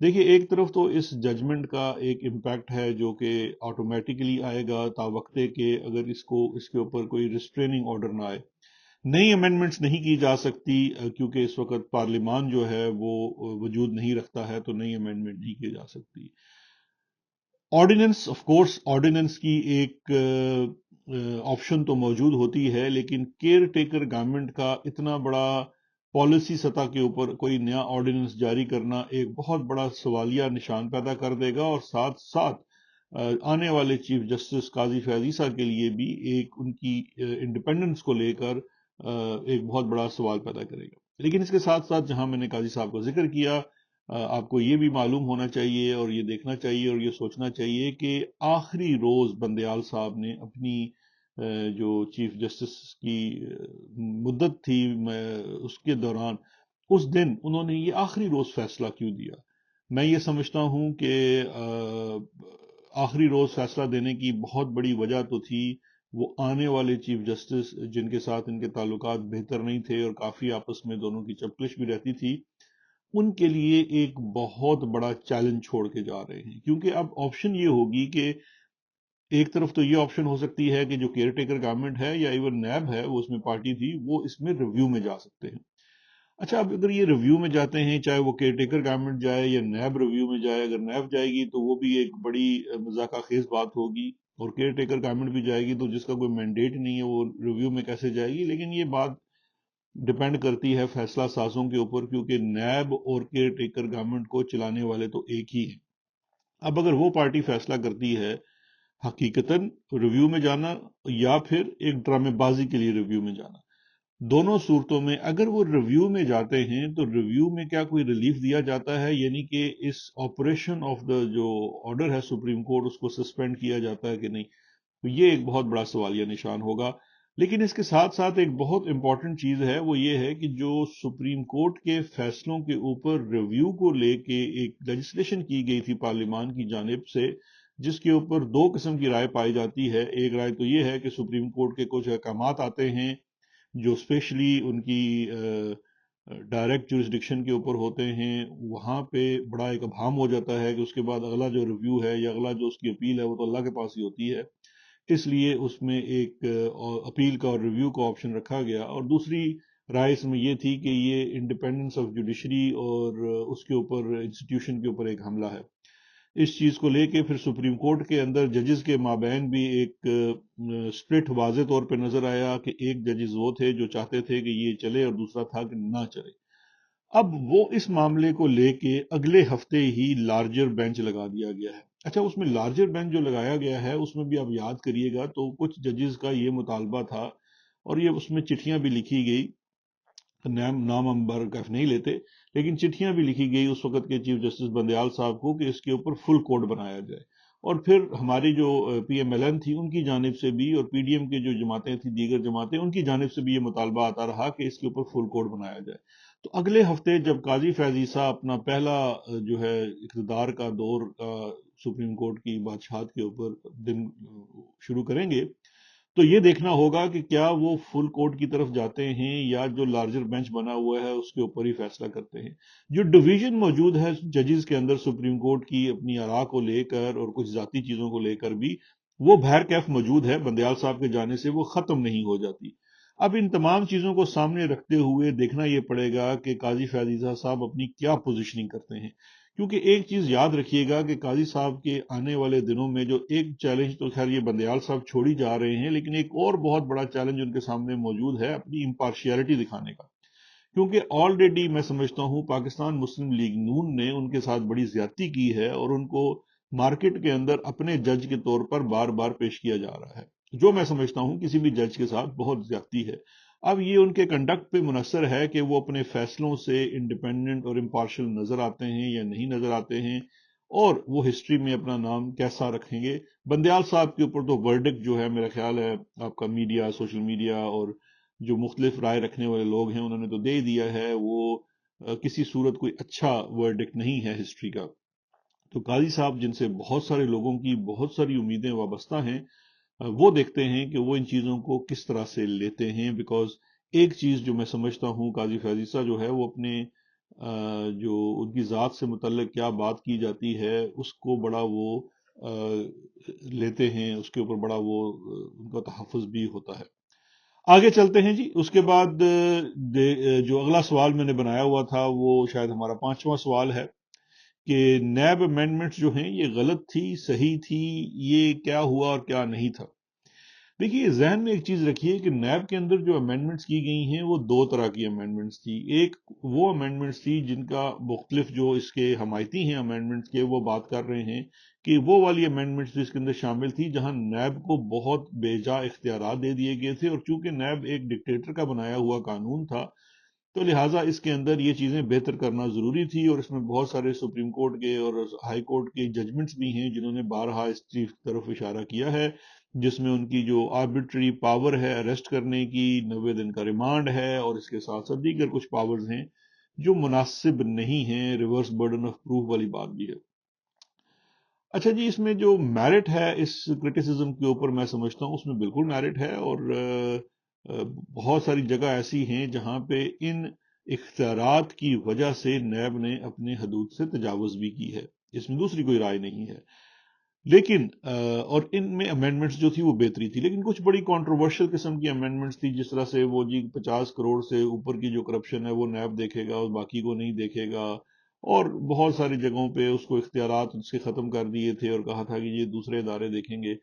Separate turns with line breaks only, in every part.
دیکھیے، ایک طرف تو اس ججمنٹ کا ایک امپیکٹ ہے جو کہ آٹومیٹکلی آئے گا تا وقتے کہ اگر اس کے اوپر کوئی ریسٹریننگ آرڈر نہ آئے، نئی امینڈمنٹس نہیں کی جا سکتی، کیونکہ اس وقت پارلیمان جو ہے وہ وجود نہیں رکھتا ہے، تو نئی امینڈمنٹ نہیں کی جا سکتی۔ آرڈیننس، آف کورس آرڈیننس کی ایک آپشن تو موجود ہوتی ہے، لیکن کیئر ٹیکر گورنمنٹ کا اتنا بڑا پالیسی سطح کے اوپر کوئی نیا آرڈیننس جاری کرنا ایک بہت بڑا سوالیہ نشان پیدا کر دے گا، اور ساتھ ساتھ آنے والے چیف جسٹس قاضی فیاض عیسیٰ کے لیے بھی ایک ان کی انڈیپینڈنس کو لے کر ایک بہت بڑا سوال پیدا کرے گا۔ لیکن اس کے ساتھ ساتھ جہاں میں نے قاضی صاحب کو ذکر کیا، آپ کو یہ بھی معلوم ہونا چاہیے اور یہ دیکھنا چاہیے اور یہ سوچنا چاہیے کہ آخری روز بندیال صاحب نے اپنی جو چیف جسٹس کی مدت تھی اس کے دوران، اس دن انہوں نے یہ آخری روز فیصلہ کیوں دیا؟ میں یہ سمجھتا ہوں کہ آخری روز فیصلہ دینے کی بہت بڑی وجہ تو تھی وہ آنے والے چیف جسٹس جن کے ساتھ ان کے تعلقات بہتر نہیں تھے اور کافی آپس میں دونوں کی چپکش بھی رہتی تھی، ان کے لیے ایک بہت بڑا چیلنج چھوڑ کے جا رہے ہیں۔ کیونکہ اب آپشن یہ ہوگی کہ ایک طرف تو یہ آپشن ہو سکتی ہے کہ جو کیئر ٹیکر گورنمنٹ ہے یا ایون نیب ہے، وہ اس میں پارٹی تھی، وہ اس میں ریویو میں جا سکتے ہیں۔ اچھا، اب اگر یہ ریویو میں جاتے ہیں، چاہے وہ کیئر ٹیکر گورنمنٹ جائے یا نیب ریویو میں جائے، اگر نیب جائے گی تو وہ بھی ایک بڑی مذاکرہ خیز بات ہوگی، اور کیئر ٹیکر گورنمنٹ بھی جائے گی تو جس کا کوئی مینڈیٹ نہیں ہے وہ ریویو میں کیسے جائے گی؟ لیکن یہ بات ڈپینڈ کرتی ہے فیصلہ سازوں کے اوپر، کیونکہ نیب اور کیئر ٹیکر گورنمنٹ کو چلانے والے تو ایک ہی ہیں۔ اب اگر وہ پارٹی فیصلہ کرتی ہے حقیقتاً ریویو میں جانا یا پھر ایک ڈرامے بازی کے لیے ریویو میں جانا، دونوں صورتوں میں اگر وہ ریویو میں جاتے ہیں تو ریویو میں کیا کوئی ریلیف دیا جاتا ہے؟ یعنی کہ اس آپریشن آف دا جو آرڈر ہے سپریم کورٹ، اس کو سسپینڈ کیا جاتا ہے کہ نہیں؟ تو یہ ایک بہت بڑا سوالیہ نشان ہوگا۔ لیکن اس کے ساتھ ساتھ ایک بہت امپورٹنٹ چیز ہے، وہ یہ ہے کہ جو سپریم کورٹ کے فیصلوں کے اوپر ریویو کو لے کے ایک لیجسلیشن کی گئی تھی پارلیمان کی جانب سے، جس کے اوپر دو قسم کی رائے پائی جاتی ہے۔ ایک رائے تو یہ ہے کہ سپریم کورٹ کے کچھ احکامات آتے ہیں جو اسپیشلی ان کی ڈائریکٹ جورسڈکشن کے اوپر ہوتے ہیں، وہاں پہ بڑا ایک ابہام ہو جاتا ہے کہ اس کے بعد اگلا جو ریویو ہے یا اگلا جو اس کی اپیل ہے وہ تو اللہ کے پاس ہی ہوتی ہے، اس لیے اس میں ایک اپیل کا اور ریویو کا آپشن رکھا گیا۔ اور دوسری رائے اس میں یہ تھی کہ یہ انڈیپینڈنس آف جوڈیشری اور اس کے اوپر انسٹیٹیوشن کے اوپر ایک حملہ ہے۔ اس چیز کو لے کے پھر سپریم کورٹ کے اندر ججز کے مابین بھی ایک سپلٹ واضح طور پہ نظر آیا کہ ایک ججز وہ تھے جو چاہتے تھے کہ یہ چلے اور دوسرا تھا کہ نہ چلے۔ اب وہ اس معاملے کو لے کے اگلے ہفتے ہی لارجر بینچ لگا دیا گیا ہے۔ اچھا، اس میں لارجر بینچ جو لگایا گیا ہے اس میں بھی آپ یاد کریے گا تو کچھ ججز کا یہ مطالبہ تھا، اور یہ اس میں چٹھیاں بھی لکھی گئی، نام ہم برکف نہیں لیتے، لیکن چٹھیاں بھی لکھی گئی اس وقت کے چیف جسٹس بندیال صاحب کو کہ اس کے اوپر فل کوڈ بنایا جائے۔ اور پھر ہماری جو پی ایم ایل این تھی ان کی جانب سے بھی، اور پی ڈی ایم کے جو جماعتیں تھیں، دیگر جماعتیں، ان کی جانب سے بھی یہ مطالبہ آتا رہا کہ اس کے اوپر فل کوڈ بنایا جائے۔ تو اگلے ہفتے جب قاضی فیاض عیسیٰ اپنا پہلا جو ہے اقتدار کا دور سپریم کورٹ کی بادشاہت کے اوپر دن شروع کریں گے، تو یہ دیکھنا ہوگا کہ کیا وہ فل کورٹ کی طرف جاتے ہیں یا جو لارجر بینچ بنا ہوا ہے اس کے اوپر ہی فیصلہ کرتے ہیں۔ جو ڈویژن موجود ہے ججز کے اندر سپریم کورٹ کی اپنی آراء کو لے کر اور کچھ ذاتی چیزوں کو لے کر بھی، وہ بہر کیف موجود ہے، بندیال صاحب کے جانے سے وہ ختم نہیں ہو جاتی۔ اب ان تمام چیزوں کو سامنے رکھتے ہوئے دیکھنا یہ پڑے گا کہ قاضی فیاض عیسیٰ صاحب اپنی کیا پوزیشننگ کرتے ہیں، کیونکہ ایک چیز یاد رکھیے گا کہ قاضی صاحب کے آنے والے دنوں میں جو ایک چیلنج تو خیر یہ بندیال صاحب چھوڑی جا رہے ہیں، لیکن ایک اور بہت بڑا چیلنج ان کے سامنے موجود ہے اپنی امپارشیلٹی دکھانے کا، کیونکہ آلریڈی میں سمجھتا ہوں پاکستان مسلم لیگ نون نے ان کے ساتھ بڑی زیادتی کی ہے اور ان کو مارکیٹ کے اندر اپنے جج کے طور پر بار بار پیش کیا جا رہا ہے، جو میں سمجھتا ہوں کسی بھی جج کے ساتھ بہت زیادتی ہے۔ اب یہ ان کے کنڈکٹ پہ منحصر ہے کہ وہ اپنے فیصلوں سے انڈیپینڈنٹ اور امپارشل نظر آتے ہیں یا نہیں نظر آتے ہیں، اور وہ ہسٹری میں اپنا نام کیسا رکھیں گے۔ بندیال صاحب کے اوپر تو ورڈکٹ جو ہے میرا خیال ہے آپ کا میڈیا، سوشل میڈیا اور جو مختلف رائے رکھنے والے لوگ ہیں انہوں نے تو دے دیا ہے، وہ کسی صورت کوئی اچھا ورڈکٹ نہیں ہے ہسٹری کا۔ تو قاضی صاحب جن سے بہت سارے لوگوں کی بہت ساری امیدیں وابستہ ہیں، وہ دیکھتے ہیں کہ وہ ان چیزوں کو کس طرح سے لیتے ہیں، بیکاز ایک چیز جو میں سمجھتا ہوں قاضی فیاض عیسیٰ جو ہے وہ اپنے جو ان کی ذات سے متعلق کیا بات کی جاتی ہے اس کو بڑا وہ لیتے ہیں، اس کے اوپر بڑا وہ ان کا تحفظ بھی ہوتا ہے۔ آگے چلتے ہیں جی۔ اس کے بعد جو اگلا سوال میں نے بنایا ہوا تھا وہ شاید ہمارا 5واں سوال ہے کہ نیب امینڈمنٹس جو ہیں یہ غلط تھی، صحیح تھی، یہ کیا ہوا اور کیا نہیں تھا۔ دیکھیے ذہن میں ایک چیز رکھیے کہ نیب کے اندر جو امینڈمنٹس کی گئی ہیں وہ دو طرح کی امینڈمنٹس تھی۔ ایک وہ امینڈمنٹس تھی جن کا مختلف جو اس کے حمایتی ہیں امینڈمنٹس کے وہ بات کر رہے ہیں کہ وہ والی امینڈمنٹس اس کے اندر شامل تھی جہاں نیب کو بہت بے جا اختیارات دے دیے گئے تھے، اور چونکہ نیب ایک ڈکٹیٹر کا بنایا ہوا قانون تھا تو لہٰذا اس کے اندر یہ چیزیں بہتر کرنا ضروری تھی، اور اس میں بہت سارے سپریم کورٹ کے اور ہائی کورٹ کے ججمنٹس بھی ہیں جنہوں نے بارہا اس چیز کی طرف اشارہ کیا ہے، جس میں ان کی جو آربیٹری پاور ہے اریسٹ کرنے کی، 90 دن کا ریمانڈ ہے، اور اس کے ساتھ ساتھ دیگر کچھ پاورز ہیں جو مناسب نہیں ہیں، ریورس برڈن آف پروف والی بات بھی ہے۔ اچھا جی، اس میں جو میرٹ ہے اس کرٹیسزم کے اوپر میں سمجھتا ہوں اس میں بالکل میرٹ ہے، اور بہت ساری جگہ ایسی ہیں جہاں پہ ان اختیارات کی وجہ سے نیب نے اپنے حدود سے تجاوز بھی کی ہے، اس میں دوسری کوئی رائے نہیں ہے۔ لیکن اور ان میں امینڈمنٹس جو تھی وہ بہتری تھی، لیکن کچھ بڑی کنٹروورشل قسم کی امینڈمنٹس تھی، جس طرح سے وہ جی 50 کروڑ سے اوپر کی جو کرپشن ہے وہ نیب دیکھے گا اور باقی کو نہیں دیکھے گا، اور بہت ساری جگہوں پہ اس کو اختیارات اس کے ختم کر دیے تھے اور کہا تھا کہ یہ دوسرے ادارے دیکھیں گے،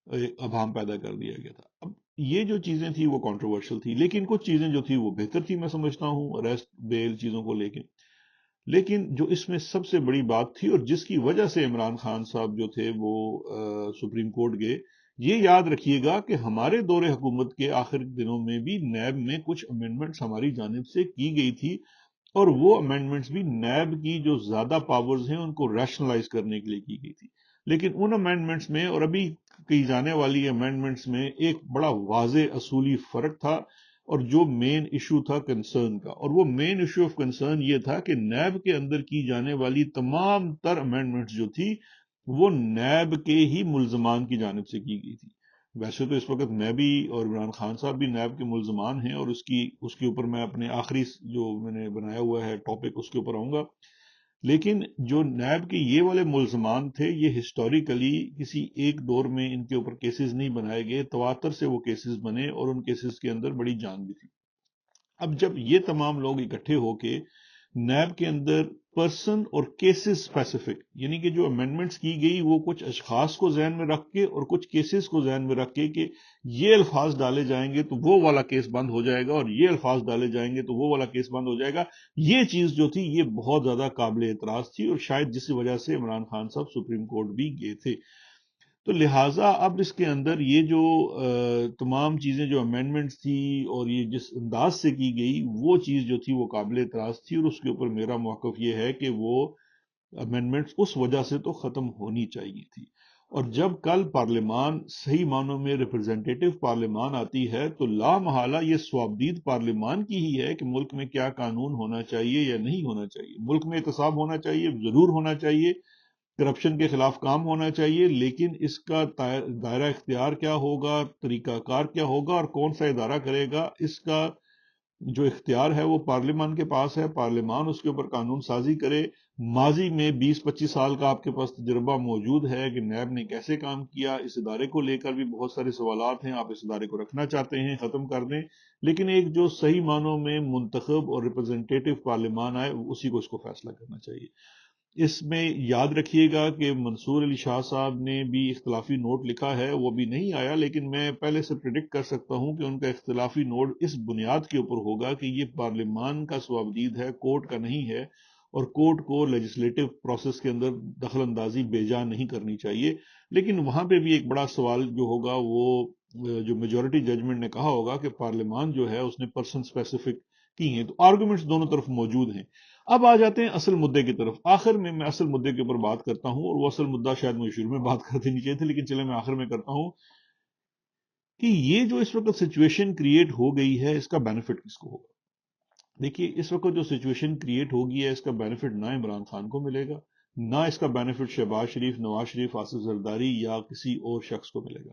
ابہام پیدا کر دیا گیا تھا۔ اب یہ جو چیزیں تھی وہ کنٹروورشل تھی، لیکن کچھ چیزیں جو تھی وہ بہتر تھی میں سمجھتا ہوں اریسٹ بیل چیزوں کو لے کے۔ لیکن جو اس میں سب سے بڑی بات تھی اور جس کی وجہ سے عمران خان صاحب جو تھے وہ سپریم کورٹ گئے، یہ یاد رکھیے گا کہ ہمارے دور حکومت کے آخر دنوں میں بھی نیب میں کچھ امینڈمنٹس ہماری جانب سے کی گئی تھی، اور وہ امینڈمنٹس بھی نیب کی جو زیادہ پاورز ہیں ان کو ریشنلائز کرنے کے لیے کی گئی تھی۔ لیکن ان امینڈمنٹس میں اور ابھی کی جانے والی امینڈمنٹس میں ایک بڑا واضح اصولی فرق تھا، اور جو مین ایشو تھا کنسرن کا، اور وہ مین ایشو آف کنسرن یہ تھا کہ نیب کے اندر کی جانے والی تمام تر امینڈمنٹس جو تھی وہ نیب کے ہی ملزمان کی جانب سے کی گئی تھی۔ ویسے تو اس وقت میں بھی اور عمران خان صاحب بھی نیب کے ملزمان ہیں، اور اس کے اوپر میں اپنے آخری جو میں نے بنایا ہوا ہے ٹاپک اس کے اوپر آؤں گا، لیکن جو نیب کے یہ والے ملزمان تھے یہ ہسٹوریکلی کسی ایک دور میں ان کے اوپر کیسز نہیں بنائے گئے، تواتر سے وہ کیسز بنے اور ان کیسز کے اندر بڑی جان بھی تھی۔ اب جب یہ تمام لوگ اکٹھے ہو کے نیب کے اندر پرسن اور کیسز اسپیسیفک، یعنی کہ جو امینڈمنٹس کی گئی وہ کچھ اشخاص کو ذہن میں رکھ کے اور کچھ کیسز کو ذہن میں رکھ کے کہ یہ الفاظ ڈالے جائیں گے تو وہ والا کیس بند ہو جائے گا اور یہ الفاظ ڈالے جائیں گے تو وہ والا کیس بند ہو جائے گا، یہ چیز جو تھی یہ بہت زیادہ قابل اعتراض تھی، اور شاید جس وجہ سے عمران خان صاحب سپریم کورٹ بھی گئے تھے۔ تو لہٰذا اب اس کے اندر یہ جو تمام چیزیں جو امینڈمنٹس تھی اور یہ جس انداز سے کی گئی وہ چیز جو تھی وہ قابل اعتراض تھی، اور اس کے اوپر میرا موقف یہ ہے کہ وہ امینڈمنٹس اس وجہ سے تو ختم ہونی چاہیے تھی۔ اور جب کل پارلیمان صحیح معنوں میں ریپرزینٹیٹو پارلیمان آتی ہے تو لا محالہ یہ صوابدید پارلیمان کی ہی ہے کہ ملک میں کیا قانون ہونا چاہیے یا نہیں ہونا چاہیے۔ ملک میں احتساب ہونا چاہیے، ضرور ہونا چاہیے، کرپشن کے خلاف کام ہونا چاہیے، لیکن اس کا دائرہ اختیار کیا ہوگا، طریقہ کار کیا ہوگا اور کون سا ادارہ کرے گا، اس کا جو اختیار ہے وہ پارلیمان کے پاس ہے، پارلیمان اس کے اوپر قانون سازی کرے۔ ماضی میں 20-25 سال کا آپ کے پاس تجربہ موجود ہے کہ نیب نے کیسے کام کیا، اس ادارے کو لے کر بھی بہت سارے سوالات ہیں، آپ اس ادارے کو رکھنا چاہتے ہیں ختم کر دیں، لیکن ایک جو صحیح معنوں میں منتخب اور ریپرزینٹیٹو پارلیمان آئے اسی کو اس کو فیصلہ کرنا چاہیے۔ اس میں یاد رکھیے گا کہ منصور علی شاہ صاحب نے بھی اختلافی نوٹ لکھا ہے، وہ بھی نہیں آیا، لیکن میں پہلے سے پریڈکٹ کر سکتا ہوں کہ ان کا اختلافی نوٹ اس بنیاد کے اوپر ہوگا کہ یہ پارلیمان کا صوابدید ہے، کورٹ کا نہیں ہے، اور کورٹ کو لیجسلیٹو پروسیس کے اندر دخل اندازی بے جا نہیں کرنی چاہیے۔ لیکن وہاں پہ بھی ایک بڑا سوال جو ہوگا وہ جو میجورٹی ججمنٹ نے کہا ہوگا کہ پارلیمان جو ہے اس نے پرسن اسپیسیفک کی ہیں، تو آرگومنٹس دونوں طرف موجود ہیں۔ اب آ جاتے ہیں اصل مدعے کی طرف۔ آخر میں اصل مدعے کے اوپر بات کرتا ہوں، اور وہ اصل مدعا شاید مجھے شروع میں بات کر دینی چاہیے تھی، لیکن چلے میں آخر میں کرتا ہوں کہ یہ جو اس وقت سچویشن کریٹ ہو گئی ہے اس کا بینیفٹ کس کو ہوگا؟ دیکھیے اس وقت جو سچویشن کریٹ ہوگی ہے اس کا بینیفٹ نہ عمران خان کو ملے گا، نہ اس کا بینیفٹ شہباز شریف، نواز شریف، آصف زرداری یا کسی اور شخص کو ملے گا۔